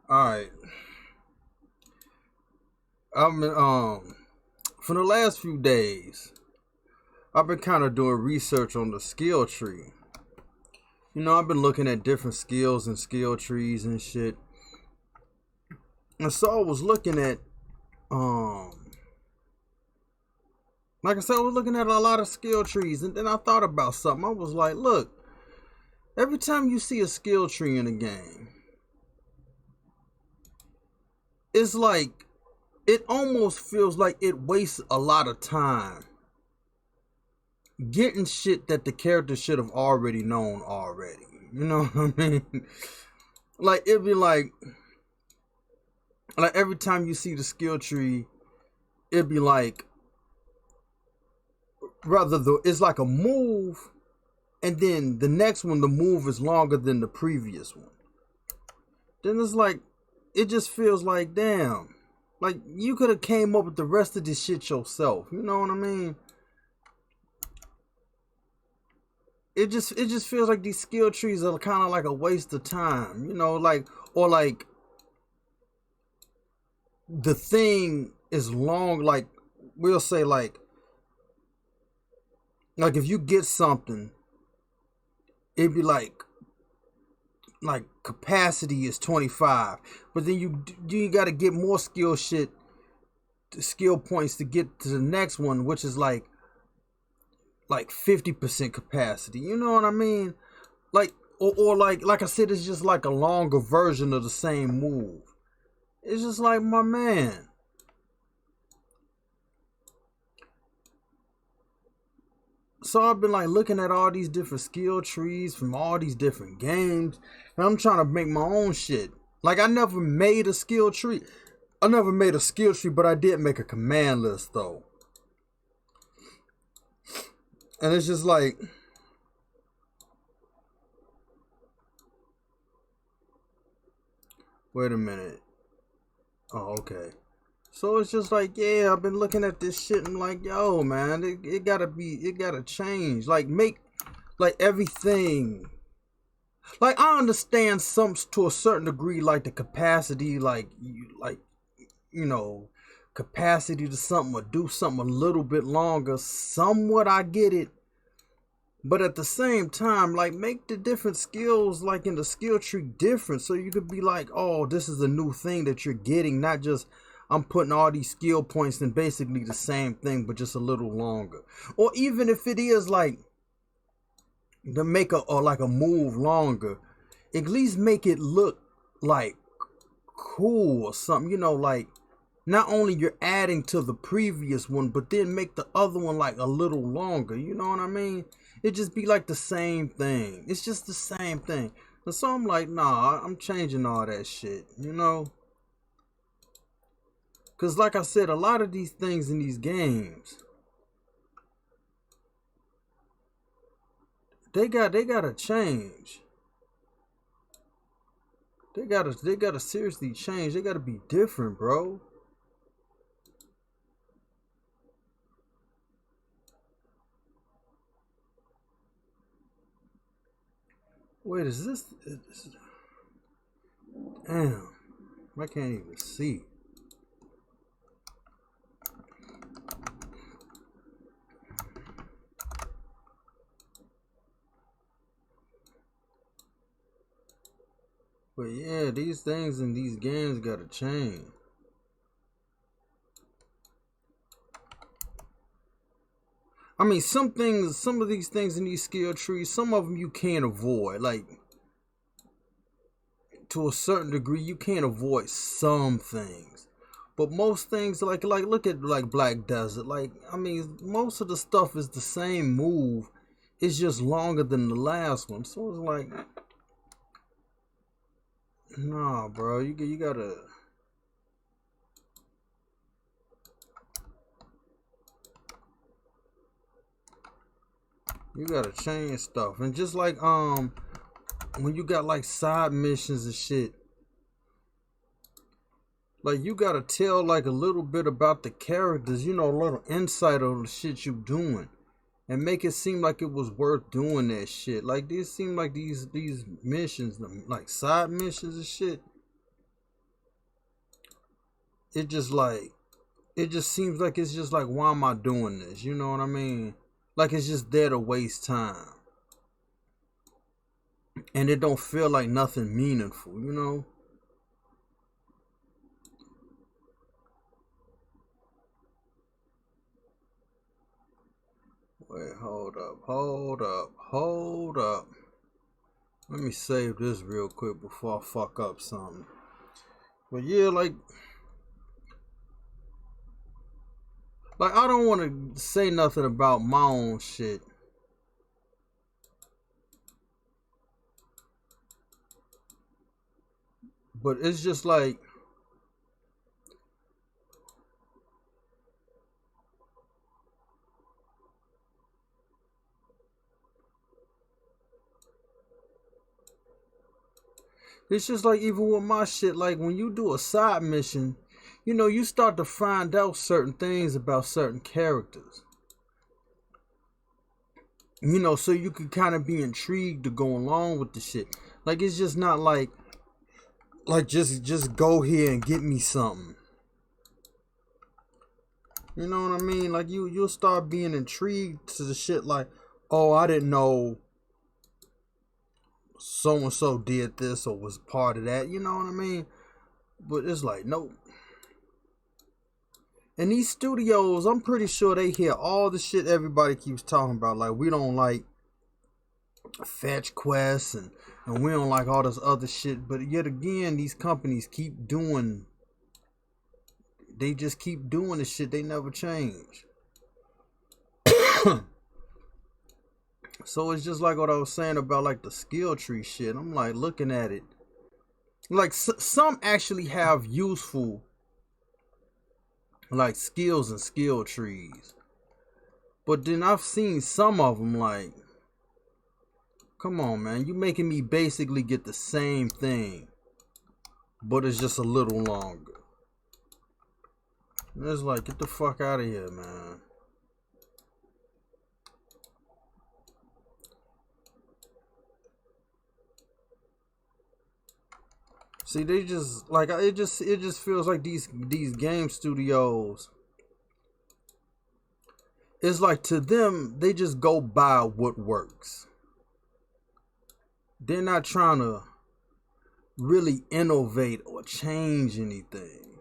All right. I've been for the last few days, I've been kind of doing research on the skill tree. I've been looking at different skills and skill trees and shit. And so I was looking at like I said, I was looking at a lot of skill trees, and then I thought about something. I was like, look, every time you see a skill tree in a game, it's like it almost feels like it wastes a lot of time getting shit that the character should have already known already. You know what I mean? Like it'd be like every time you see the skill tree, it'd be like it's like a move, and then the next one the move is longer than the previous one. Then it's like it just feels like damn. Like you could have came up with the rest of this shit yourself. You know what I mean? It just feels like these skill trees are kind of like a waste of time. Like the thing is long. Like we'll say like if you get something, it'd be like capacity is 25, but then you got to get more skill points to get to the next one, which is like 50% capacity. You know what I mean? Like or like I said, it's just like a longer version of the same move. It's just like, my man. So I've been like looking at all these different skill trees from all these different games, and I'm trying to make my own shit. Like I never made a skill tree. I never made a skill tree, but I did make a command list though. And it's just like, wait a minute. Oh, okay. So it's just like, yeah, I've been looking at this shit and I'm like, yo, man, it gotta change. Like make like everything. Like I understand some to a certain degree, like the capacity, you know, capacity to something or do something a little bit longer. Somewhat I get it. But at the same time, like make the different skills like in the skill tree different, so you could be like, oh, this is a new thing that you're getting, not just I'm putting all these skill points in basically the same thing but just a little longer. Or even if it is like to make a or like a move longer, at least make it look like cool or something, like not only you're adding to the previous one, but then make the other one like a little longer. You know what I mean? It just be like the same thing. It's just the same thing. And so I'm like, nah, I'm changing all that shit. Cause like I said, a lot of these things in these games, they gotta change. They gotta seriously change. They gotta be different, bro. Wait, is this? Damn, I can't even see. But yeah, these things in these games gotta change. I mean, some of these things in these skill trees, some of them you can't avoid. Like to a certain degree, you can't avoid some things. But most things, like look at like Black Desert. Like I mean, most of the stuff is the same move. It's just longer than the last one. So it's like, nah, bro, you gotta change stuff. And just like when you got like side missions and shit, like you gotta tell like a little bit about the characters, a little insight on the shit you doing, and make it seem like it was worth doing that shit. Like these seem like these missions, like side missions and shit. it just like, it just seems like it's just like, why am I doing this? You know what I mean? Like it's just there to waste time. And it don't feel like nothing meaningful, you know? Wait, hold up. Let me save this real quick before I fuck up something. But yeah, like I don't want to say nothing about my own shit. But it's just like, it's just like, even with my shit, like when you do a side mission, you know, you start to find out certain things about certain characters. You know, so you could kind of be intrigued to go along with the shit. Like it's just not like just go here and get me something. You know what I mean? Like you'll start being intrigued to the shit like, oh, I didn't know so and so did this or was part of that. You know what I mean? But it's like, nope. And these studios, I'm pretty sure they hear all the shit everybody keeps talking about. Like, we don't like fetch quests and we don't like all this other shit. But yet again, these companies keep doing, they just keep doing the shit. They never change. So it's just like what I was saying about like the skill tree shit. I'm like looking at it. Like some actually have useful like skills and skill trees. But then I've seen some of them like, come on, man, you making me basically get the same thing, but it's just a little longer. And it's like, get the fuck out of here, man. See, they just like, it just feels like these game studios, it's like to them, they just go by what works. They're not trying to really innovate or change anything.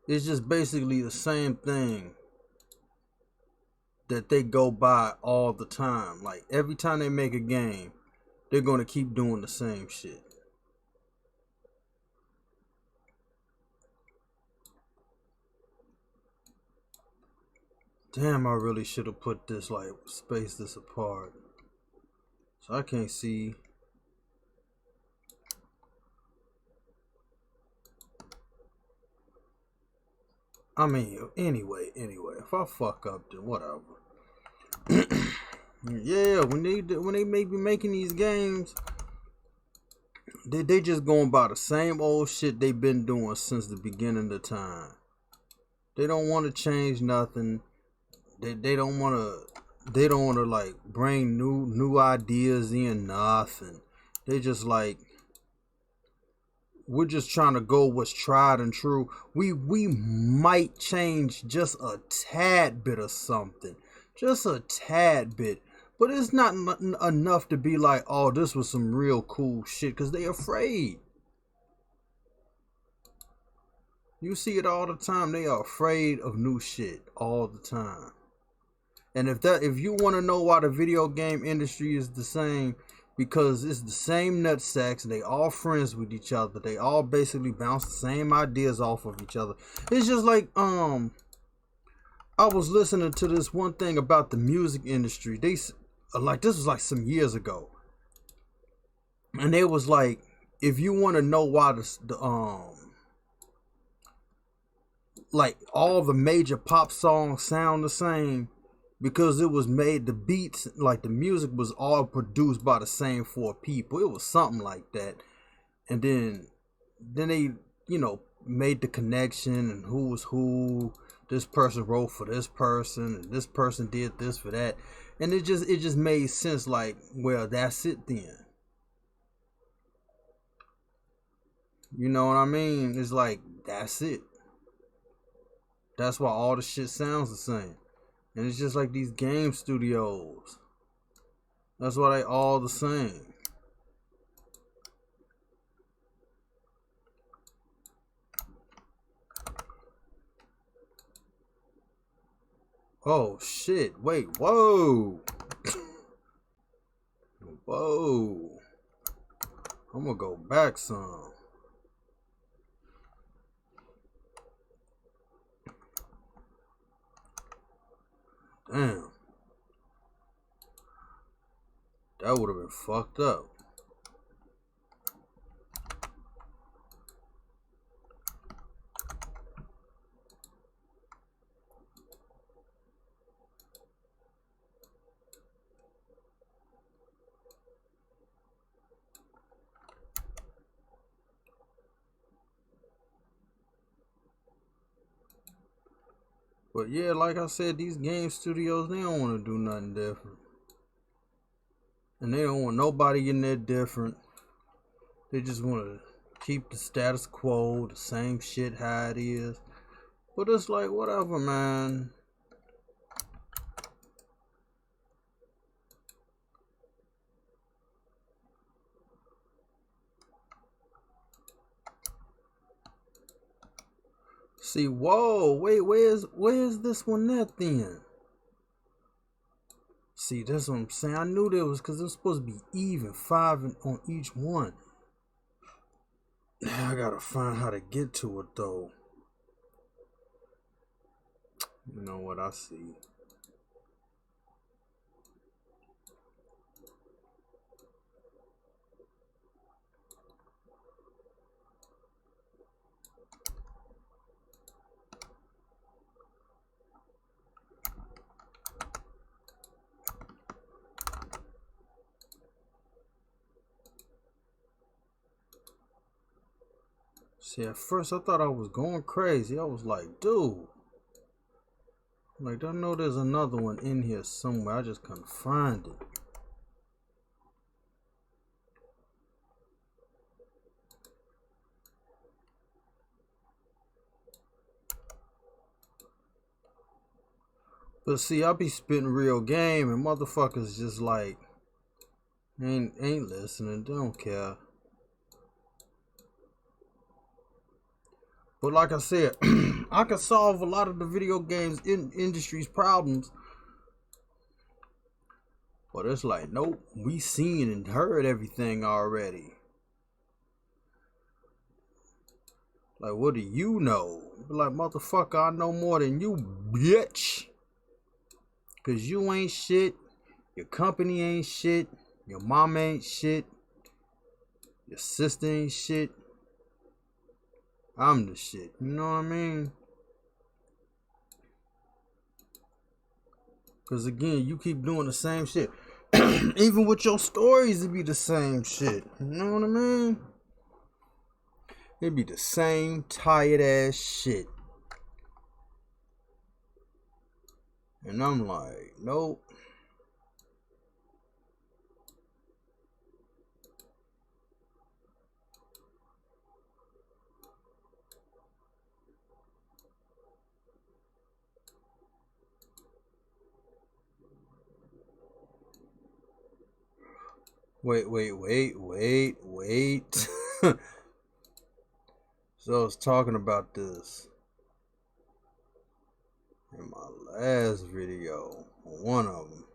It's just basically the same thing that they go by all the time. Like every time they make a game, they're going to keep doing the same shit. Damn, I really should have put this, like, spaced this apart. So I can't see. I mean, anyway, if I fuck up, then whatever. Yeah, when they may be making these games, they just going by the same old shit they've been doing since the beginning of time. They don't want to change nothing. They don't want to like bring new ideas in, nothing. They just like, we're just trying to go what's tried and true. We might change just a tad bit of something, just a tad bit, but it's not enough to be like, oh, this was some real cool shit, because they afraid. You see it all the time. They are afraid of new shit all the time. And if you want to know why the video game industry is the same, because it's the same nutsacks. They all friends with each other. They all basically bounce the same ideas off of each other. It's just like, I was listening to this one thing about the music industry. They like, this was like some years ago, and they was like, if you want to know why like all the major pop songs sound the same, because it was made, the beats, like the music was all produced by the same four people. It was something like that. And then they, you know, made the connection and who was who. This person wrote for this person and this person did this for that. And it just made sense, like, well, that's it then. You know what I mean? It's like, that's it. That's why all the shit sounds the same. And it's just like these game studios. That's why they all the same. Oh shit, wait, whoa. Whoa. I'm gonna go back some. Damn. That would have been fucked up. But yeah, like I said, these game studios, they don't want to do nothing different. And they don't want nobody in there different. They just want to keep the status quo, the same shit how it is. But it's like, whatever, man. See, whoa, wait, where's this one at then? See, that's what I'm saying. I knew there was, because it was supposed to be even, 5 on each one. Now I gotta find how to get to it though. You know what I see. See, at first I thought I was going crazy. I was like, dude. Like, I know there's another one in here somewhere. I just couldn't find it. But see, I be spitting real game and motherfuckers just like ain't listening, don't care. But like I said, I can solve a lot of the video games industry's problems. But it's like, nope, we seen and heard everything already. Like, what do you know? Like, motherfucker, I know more than you, bitch. Cause you ain't shit, your company ain't shit, your mom ain't shit, your sister ain't shit. I'm the shit, you know what I mean? Cause again, you keep doing the same shit. Even with your stories, it be the same shit. You know what I mean? It be the same tired ass shit. And I'm like, nope. Wait. So I was talking about this in my last video, one of them.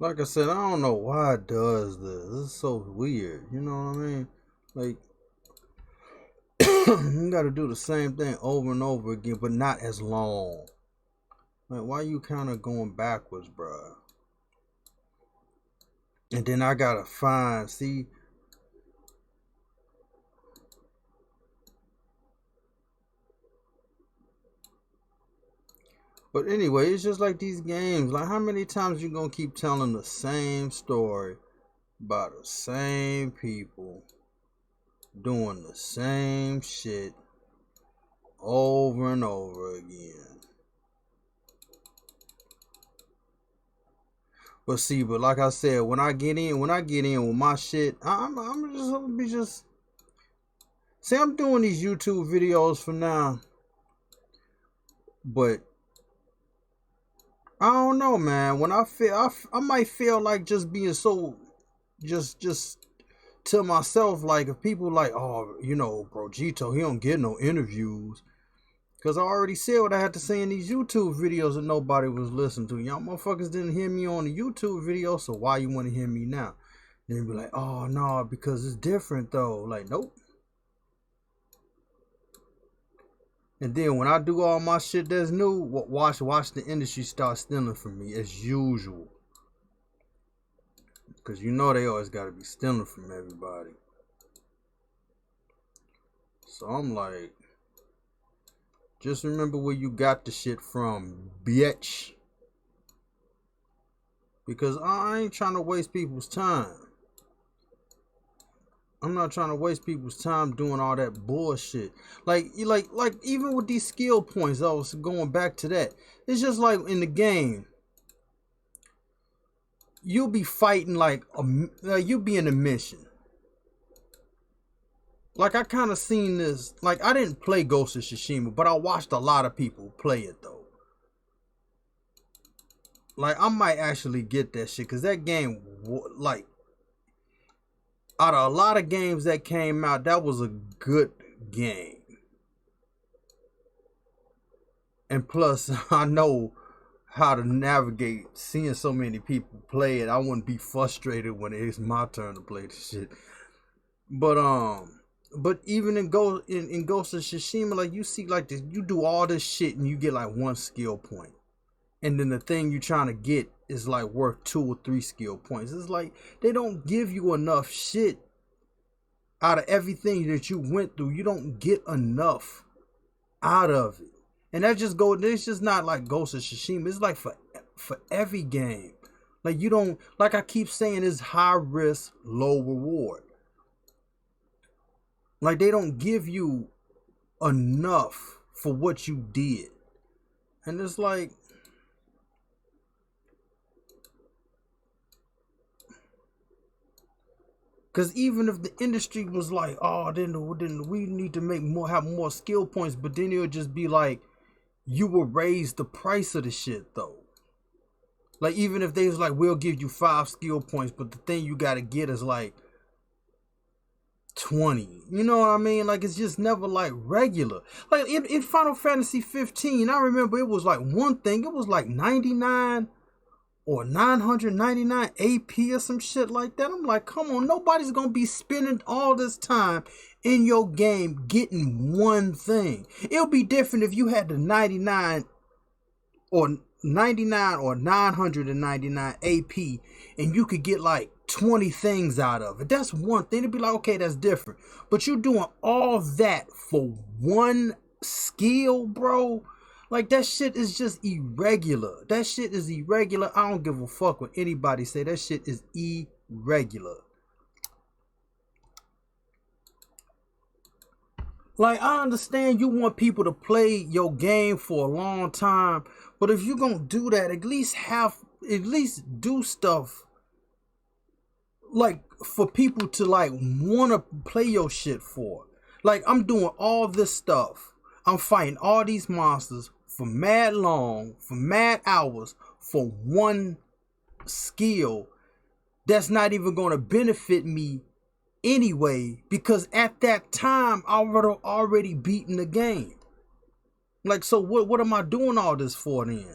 Like I said, I don't know why it does this. This is so weird. You know what I mean? Like, you gotta do the same thing over and over again, but not as long. Like, why you kind of going backwards, bruh? And then I gotta find, see. But anyway, it's just like these games. Like, how many times you gonna keep telling the same story about the same people doing the same shit over and over again? But see, but like I said, when I get in with my shit, I'm just see, I'm doing these YouTube videos for now, but I don't know, man. When I might feel like just being so, just to myself, like if people like, oh, bro, Gito, he don't get no interviews. Because I already said what I had to say in these YouTube videos that nobody was listening to. Y'all motherfuckers didn't hear me on the YouTube video, so why you want to hear me now? Then be like, oh, no, because it's different, though. Like, nope. And then when I do all my shit that's new, watch the industry start stealing from me as usual. Because you know they always got to be stealing from everybody. So I'm like, just remember where you got the shit from, bitch. Because I ain't trying to waste people's time. I'm not trying to waste people's time doing all that bullshit. Like even with these skill points, I was going back to that. It's just like in the game, you'll be fighting you'll be in a mission. Like I kind of seen this. Like I didn't play Ghost of Tsushima, but I watched a lot of people play it though. Like I might actually get that shit because that game, like, out of a lot of games that came out, that was a good game. And plus, I know how to navigate seeing so many people play it. I wouldn't be frustrated when it's my turn to play the shit. But even in Ghost of Tsushima, like you see, like this, you do all this shit and you get like 1 skill point, and then the thing you're trying to get is like worth 2 or 3 skill points. It's like they don't give you enough shit out of everything that you went through. You don't get enough out of it. And that just it's just not like Ghost of Tsushima. It's like for every game. Like you don't, like I keep saying, it's high risk, low reward. Like they don't give you enough for what you did. And it's like, because even if the industry was like, oh, then we need to have more skill points, but then it would just be like, you will raise the price of the shit though. Like even if they was like, we'll give you 5 skill points, but the thing you gotta get is like 20. You know what I mean? Like it's just never like regular. Like in Final Fantasy 15, I remember it was like one thing, it was like 99 or 999 AP or some shit like that. I'm like, come on, nobody's gonna be spending all this time in your game getting one thing. It'll be different if you had the 99 or 999 AP and you could get like 20 things out of it. That's one thing. It'd be like, okay, that's different. But you're doing all that for one skill, bro. Like that shit is just irregular. That shit is irregular. I don't give a fuck what anybody say. That shit is irregular. Like I understand you want people to play your game for a long time, but if you're gonna do that, at least do stuff like for people to like wanna play your shit for. Like I'm doing all this stuff. I'm fighting all these monsters for mad long, for mad hours, for one skill that's not even gonna benefit me anyway, because at that time I would have already beaten the game. Like, so what am I doing all this for then?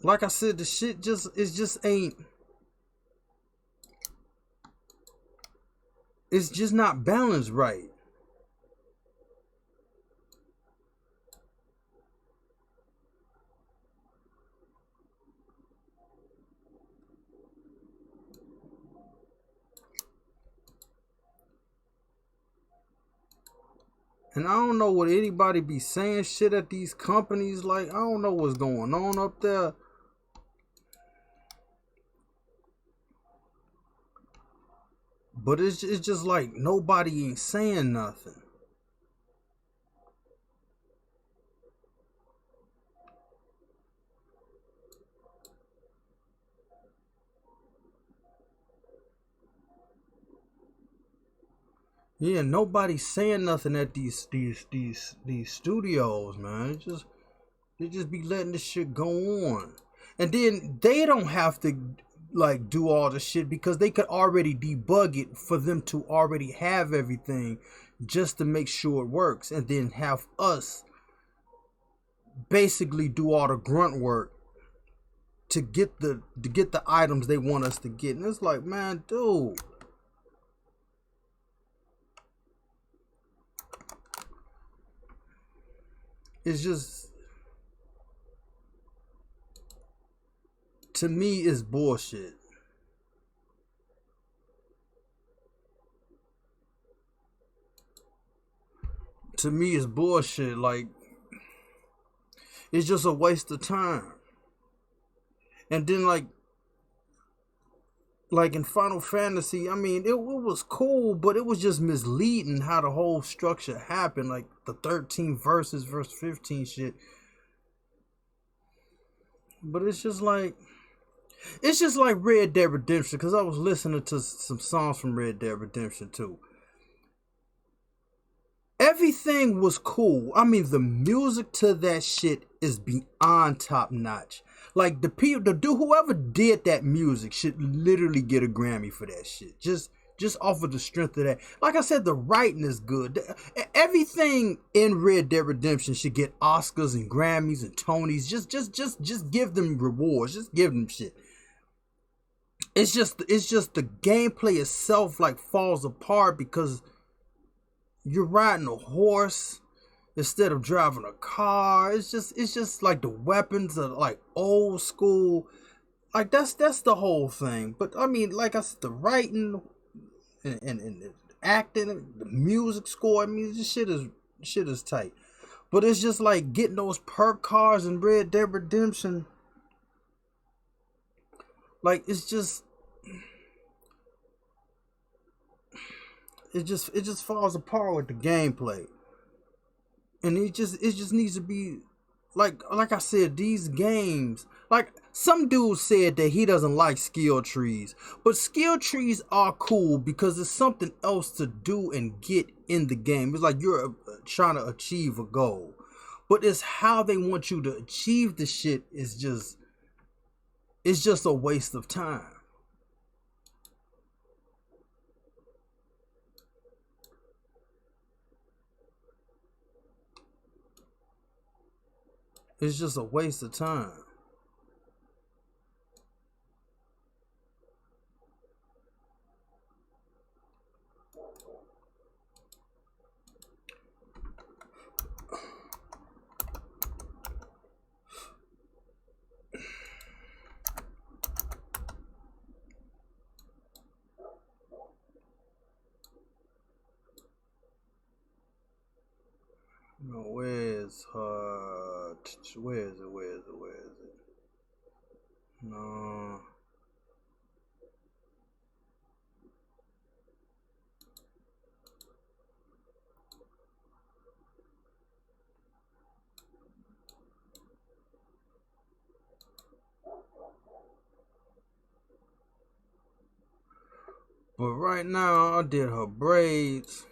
Like I said, the shit just ain't, it's just not balanced right. And I don't know what anybody be saying shit at these companies. Like, I don't know what's going on up there. But it's just like nobody ain't saying nothing. Yeah, nobody's saying nothing at these studios, man. They just be letting this shit go on. And then they don't have to like do all the shit because they could already debug it for them to already have everything just to make sure it works, and then have us basically do all the grunt work to get the items they want us to get. And it's like, man, dude. It's just, to me, it's bullshit. To me, it's bullshit. Like, it's just a waste of time. And then like in Final Fantasy, I mean, it was cool, but it was just misleading how the whole structure happened. Like the 13 verse 15 shit. But it's just like Red Dead Redemption, because I was listening to some songs from Red Dead Redemption too. Everything was cool. I mean, the music to that shit is beyond top notch. Like the dude, whoever did that music should literally get a Grammy for that shit. Just off of the strength of that. Like I said, the writing is good. Everything in Red Dead Redemption should get Oscars and Grammys and Tonys. Just give them rewards. Just give them shit. It's just the gameplay itself like falls apart because you're riding a horse instead of driving a car. It's just like the weapons are like old school. Like that's the whole thing. But I mean, like I said, the writing and the acting, the music score. I mean, this shit is tight. But it's just like getting those perk cars in Red Dead Redemption. Like it just falls apart with the gameplay. And it just needs to be like I said, these games, like some dude said that he doesn't like skill trees, but skill trees are cool because it's something else to do and get in the game. It's like you're trying to achieve a goal, but it's how they want you to achieve the shit is just, it's just a waste of time. It's just a waste of time. No, where's where is it? Where is it? Where is it? No. But right now, I did her braids,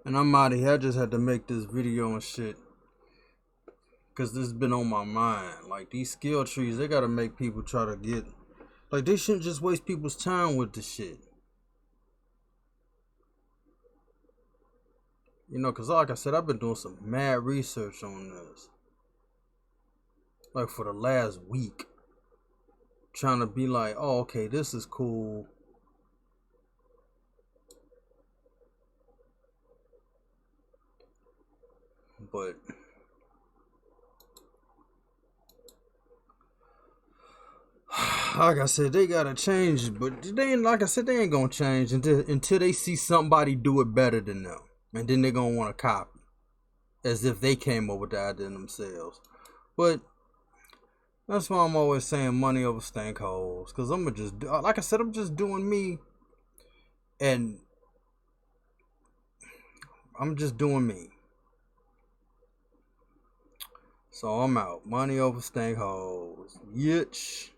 and I'm out of here. I just had to make this video and shit, cause this has been on my mind. Like these skill trees, they gotta make people try to get. Like they shouldn't just waste people's time with this shit. You know, cause like I said, I've been doing some mad research on this, like for the last week, trying to be like, oh, okay, this is cool. But like I said, they gotta change. But they ain't, like I said, they ain't gonna change until they see somebody do it better than them, and then they're gonna want to copy, as if they came up with the idea themselves. But that's why I'm always saying money over stank holes. Cause I'm gonna just, like I said, I'm just doing me, and I'm just doing me. So I'm out. Money over stank holes. Yitch.